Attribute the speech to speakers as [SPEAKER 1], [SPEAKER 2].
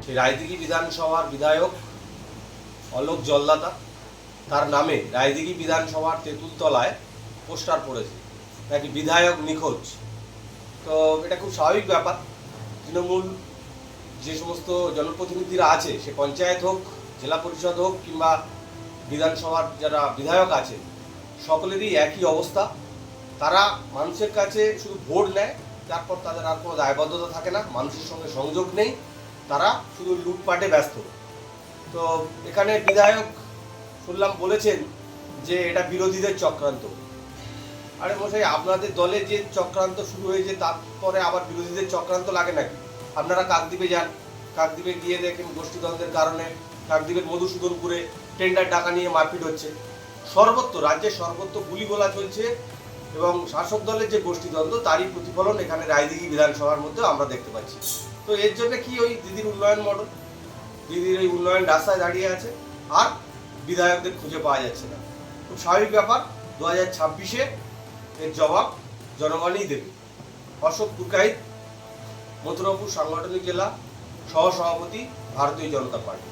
[SPEAKER 1] সেই রায়দিঘি বিধানসভার বিধায়ক অলোক জলদাতা তার নামে রায়দিঘি বিধানসভার তেঁতুলতলায় পোস্টার পড়েছে নাকি বিধায়ক নিখোঁজ। তো এটা খুব স্বাভাবিক ব্যাপার। তৃণমূল যে সমস্ত জনপ্রতিনিধিরা আছে, সে পঞ্চায়েত হোক, জেলা পরিষদ হোক কিংবা বিধানসভার যারা বিধায়ক আছে, সকলেরই একই অবস্থা। তারা মানুষের কাছে শুধু ভোট নেয়, তারপর তাদের আর কোনো দায়বদ্ধতা থাকে না, মানুষের সঙ্গে সংযোগ নেই, তারা শুধু লুটপাটে ব্যস্ত। তো এখানে বিধায়ক শুনলাম বলেছেন যে এটা বিরোধীদের চক্রান্ত। আরে মশাই, আপনাদের দলে যে চক্রান্ত শুরু হয়েছে তারপরে আবার বিরোধীদের চক্রান্ত লাগে নাকি? আপনারা কাকদ্বীপে যান, কাকদ্বীপে গিয়ে দেখেন গোষ্ঠীদ্বন্দ্বের কারণে কাকদ্বীপের মধুসূদনপুরে টেন্ডার টাকা নিয়ে মারপিট হচ্ছে। সর্বত্র, রাজ্যের সর্বত্র গুলিগোলা চলছে এবং শাসক দলের যে গোষ্ঠীদ্বন্দ্ব তারই প্রতিফলন এখানে রায়দিঘি বিধানসভার মধ্যে আমরা দেখতে পাচ্ছি। তো এর জন্য কি ওই দিদির উন্নয়ন মডেল, দিদির ওই উন্নয়ন রাস্তায় দাঁড়িয়ে আছে আর বিধায়কদের খুঁজে পাওয়া যাচ্ছে না। খুব স্বাভাবিক ব্যাপার, 2026-এ এর জবাব জনগণই দেবে। অশোক পুরকাইত, মথুরাপুর সাংগঠনিক জেলা সহসভাপতি, ভারতীয় জনতা পার্টি।